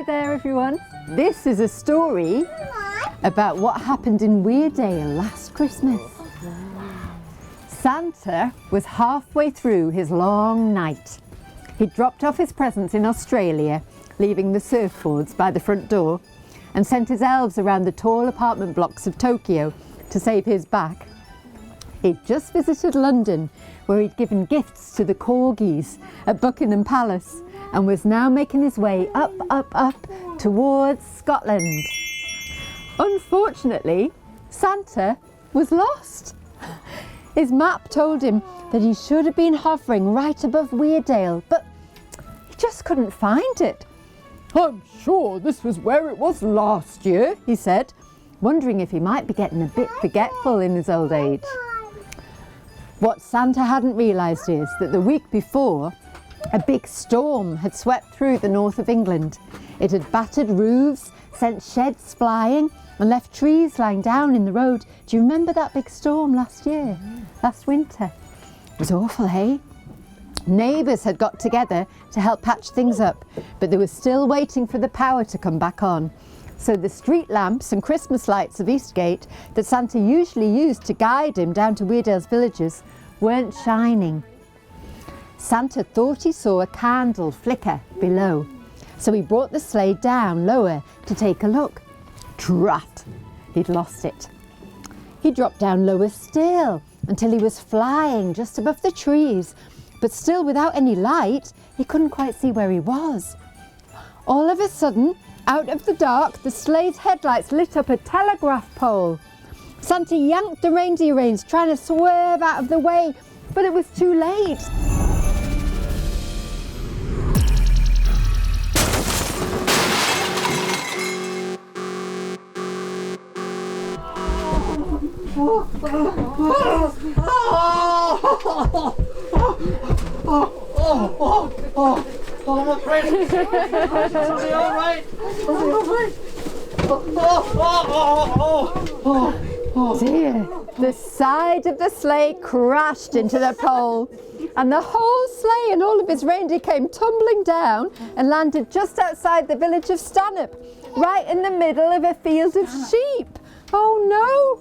Hi there everyone. This is a story about what happened in Weardale last Christmas. Santa was halfway through his long night. He dropped off his presents in Australia, leaving the surfboards by the front door, and sent his elves around the tall apartment blocks of Tokyo to save his back. He'd just visited London, where he'd given gifts to the corgis at Buckingham Palace, and was now making his way up towards Scotland. Unfortunately, Santa was lost. His map told him that he should have been hovering right above Weardale, but he just couldn't find it. "I'm sure this was where it was last year," he said, wondering if he might be getting a bit forgetful in his old age. What Santa hadn't realised is that the week before, a big storm had swept through the north of England. It had battered roofs, sent sheds flying, and left trees lying down in the road. Do you remember that big storm last year, last winter? It was awful, hey? Neighbours had got together to help patch things up, but they were still waiting for the power to come back on. So the street lamps and Christmas lights of Eastgate that Santa usually used to guide him down to Weardale's villages weren't shining. Santa thought he saw a candle flicker below, so he brought the sleigh down lower to take a look. Drat! He'd lost it. He dropped down lower still until he was flying just above the trees, but still without any light, he couldn't quite see where he was. All of a sudden, out of the dark, the sleigh's headlights lit up a telegraph pole. Santa yanked the reindeer reins, trying to swerve out of the way, but it was too late. My presents! Are they all right? Dear, the side of the sleigh crashed into the pole, and the whole sleigh and all of his reindeer came tumbling down and landed just outside the village of Stanhope, right in the middle of a field of sheep. Oh no!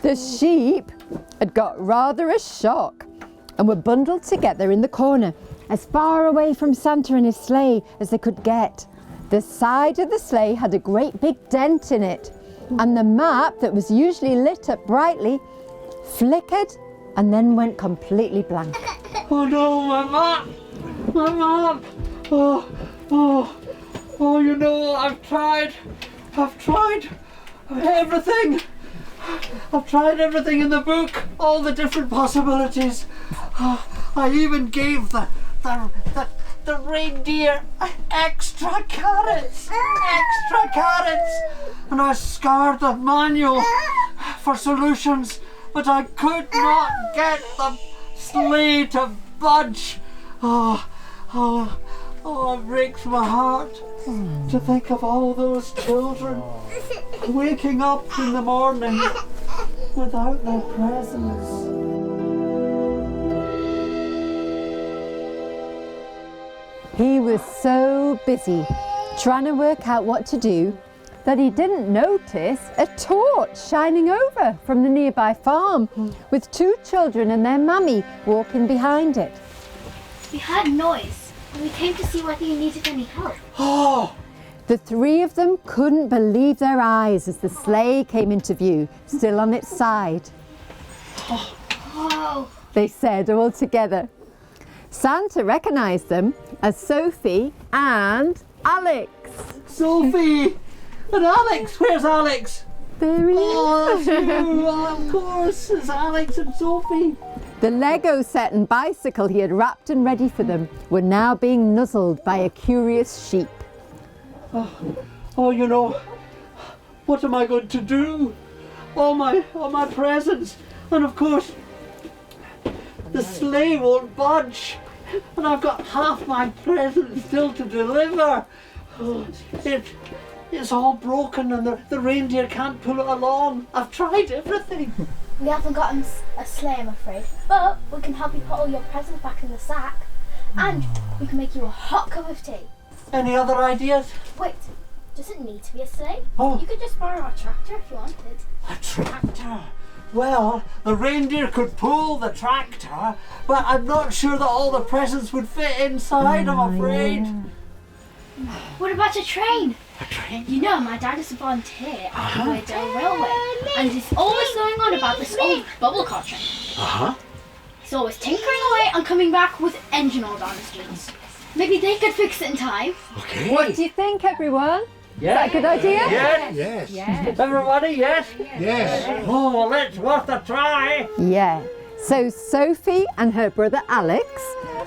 The sheep had got rather a shock and were bundled together in the corner, as far away from Santa and his sleigh as they could get. The side of the sleigh had a great big dent in it, and the map that was usually lit up brightly flickered and then went completely blank. Oh no, my map! My map! Oh, you know, I've tried everything. I've tried everything in the book, all the different possibilities. I even gave the reindeer extra carrots, and I scoured the manual for solutions, but I could not get the sleigh to budge. Oh, it breaks my heart to think of all those children waking up in the morning without their presents. He was so busy trying to work out what to do that he didn't notice a torch shining over from the nearby farm with two children and their mummy walking behind it. We heard noise and we came to see whether you needed any help. Oh! The three of them couldn't believe their eyes as the sleigh came into view, still on its side. Oh! They said all together. Santa recognised them as Sophie and Alex. Sophie! And Alex! Where's Alex? There he is. Oh, that's you! Of course, it's Alex and Sophie. The Lego set and bicycle he had wrapped and ready for them were now being nuzzled by a curious sheep. Oh, you know, what am I going to do? All my presents, and of course, the sleigh won't budge, and I've got half my presents still to deliver. It's all broken, and the reindeer can't pull it along. I've tried everything. We haven't got a sleigh, I'm afraid, but we can help you put all your presents back in the sack, and we can make you a hot cup of tea. Any other ideas? Wait, does it need to be a sleigh? Oh. You could just borrow a tractor if you wanted. A tractor? Well, the reindeer could pull the tractor, but I'm not sure that all the presents would fit inside, I'm afraid. What about a train? A train? You know, my dad is a volunteer at the Weardale Railway, and he's always going on about this old bubble car train. Uh-huh. He's always tinkering away and coming back with engine oil down his jeans. Maybe they could fix it in time. Okay. What do you think, everyone? Yeah. Is that a good idea? Yes. Yes. Everybody, yes? Yes. Oh, well, it's worth a try. Yeah. So Sophie and her brother Alex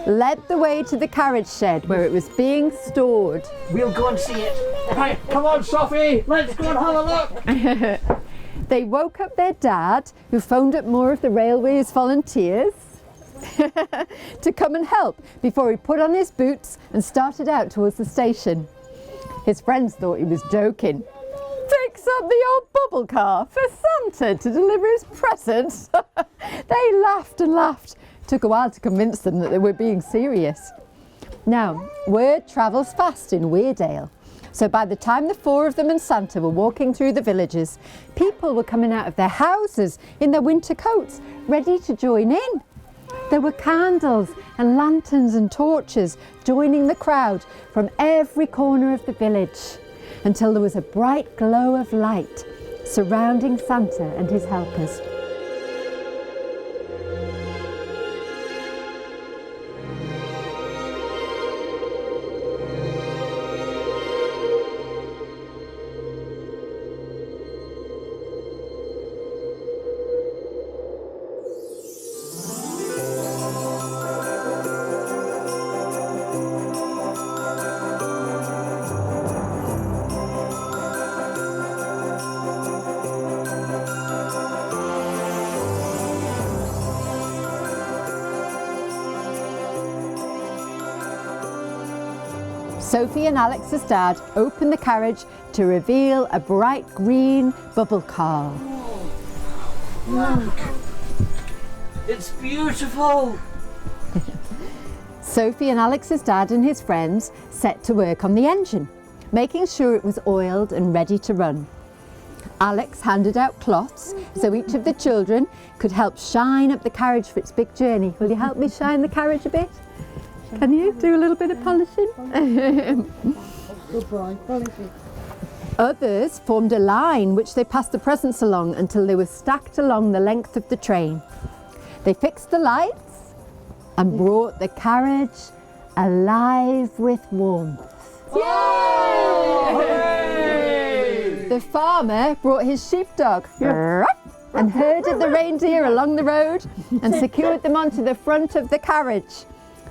led the way to the carriage shed where it was being stored. We'll go and see it. Right, come on, Sophie. Let's go and have a look. They woke up their dad, who phoned up more of the railway's volunteers to come and help before he put on his boots and started out towards the station. His friends thought he was joking. Fix up the old bubble car for Santa to deliver his presents. They laughed and laughed. Took a while to convince them that they were being serious. Now, word travels fast in Weardale. So by the time the four of them and Santa were walking through the villages, people were coming out of their houses in their winter coats, ready to join in. There were candles and lanterns and torches joining the crowd from every corner of the village, until there was a bright glow of light surrounding Santa and his helpers. Sophie and Alex's dad opened the carriage to reveal a bright green bubble car. Look. It's beautiful. Sophie and Alex's dad and his friends set to work on the engine, making sure it was oiled and ready to run. Alex handed out cloths so each of the children could help shine up the carriage for its big journey. Will you help me shine the carriage a bit? Can you do a little bit of polishing? Others formed a line which they passed the presents along until they were stacked along the length of the train. They fixed the lights and brought the carriage alive with warmth. Yay! The farmer brought his sheepdog and herded the reindeer along the road and secured them onto the front of the carriage.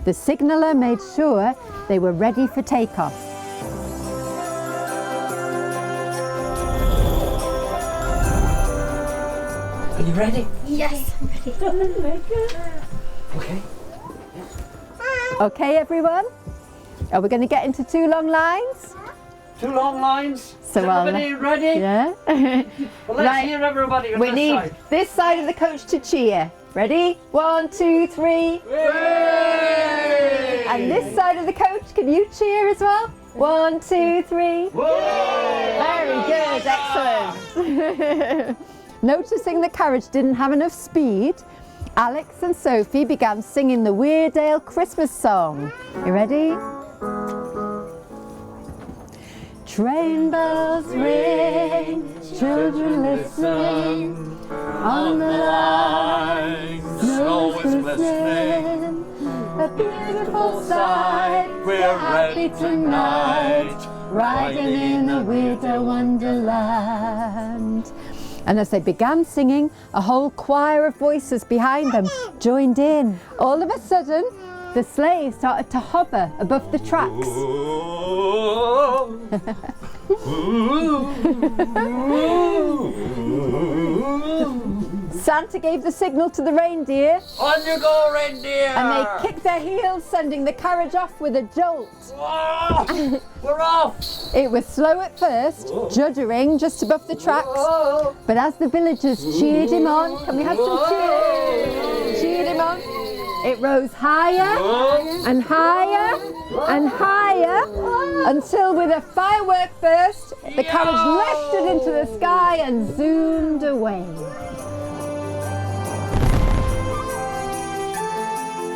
The signaller made sure they were ready for takeoff. Are you ready? Yes, I'm ready. Okay. Okay, everyone? Are we going to get into two long lines? Two long lines. So, Is everybody ready? Yeah. Well, let's Right. hear everybody on We this need side. this side of the coach to cheer. Ready? 1, 2, 3. Hooray! And this side of the coach, can you cheer as well? 1, 2, 3. Very good, excellent. Noticing the carriage didn't have enough speed, Alex and Sophie began singing the Weardale Christmas song. You ready? Train bells ring, children listen, on the line, snow is glistening, a beautiful sight, we're happy tonight, riding in a Weardale wonderland. And as they began singing, a whole choir of voices behind them joined in. All of a sudden, the sleigh started to hover above the tracks. Santa gave the signal to the reindeer, On you go, reindeer! and they kicked their heels, sending the carriage off with a jolt. Whoa! We're off! It was slow at first, juddering just above the tracks, Whoa! but as the villagers cheered him on, can we have some cheers? Cheered him on. It rose higher and higher and higher until with a firework burst, the carriage lifted into the sky and zoomed away.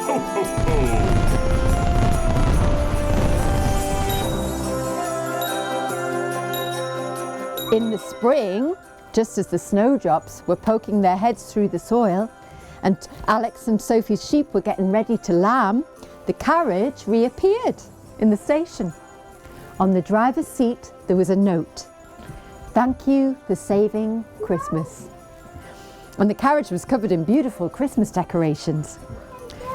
Ho, ho, ho! In the spring, just as the snowdrops were poking their heads through the soil and Alex and Sophie's sheep were getting ready to lamb, the carriage reappeared in the station. On the driver's seat there was a note. "Thank you for saving Christmas." And the carriage was covered in beautiful Christmas decorations.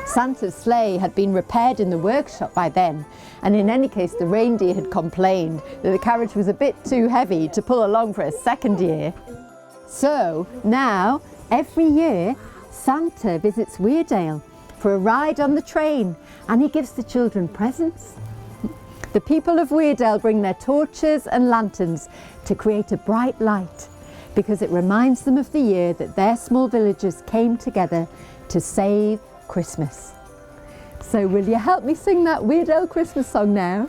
Santa's sleigh had been repaired in the workshop by then, and in any case the reindeer had complained that the carriage was a bit too heavy to pull along for a second year. So now, every year, Santa visits Weardale for a ride on the train, and he gives the children presents. The people of Weardale bring their torches and lanterns to create a bright light, because it reminds them of the year that their small villagers came together to save Christmas. So will you help me sing that Weardale Christmas song now?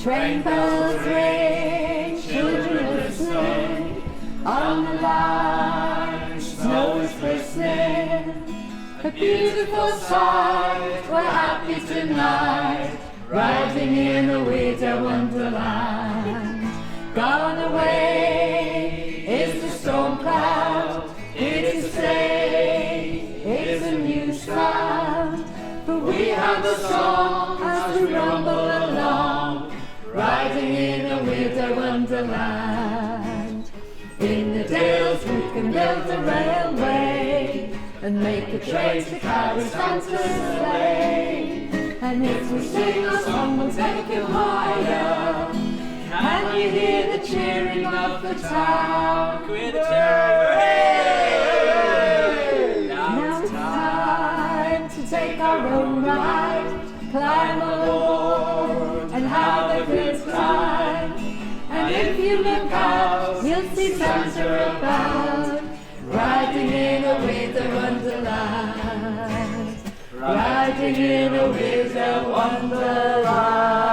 Train bells ring, children listening, on the line, snow is glistening. A beautiful sight, we're happy tonight, riding in a Weardale wonderland. Gone away is the storm cloud, here to stay is a new sound. But we have a song as we rumble along, riding in a Weardale wonderland. In the dales we can build a railway and make a train to carry Santa's sleigh. And if we sing a song we'll take him higher. Can you hear the cheering of the town? Can we hear the cheering? Now it's time to take our own ride, climb aboard and have a good time. And if you look out, you'll see Santa about, riding in a Weardale wonderland, riding in a Weardale wonderland.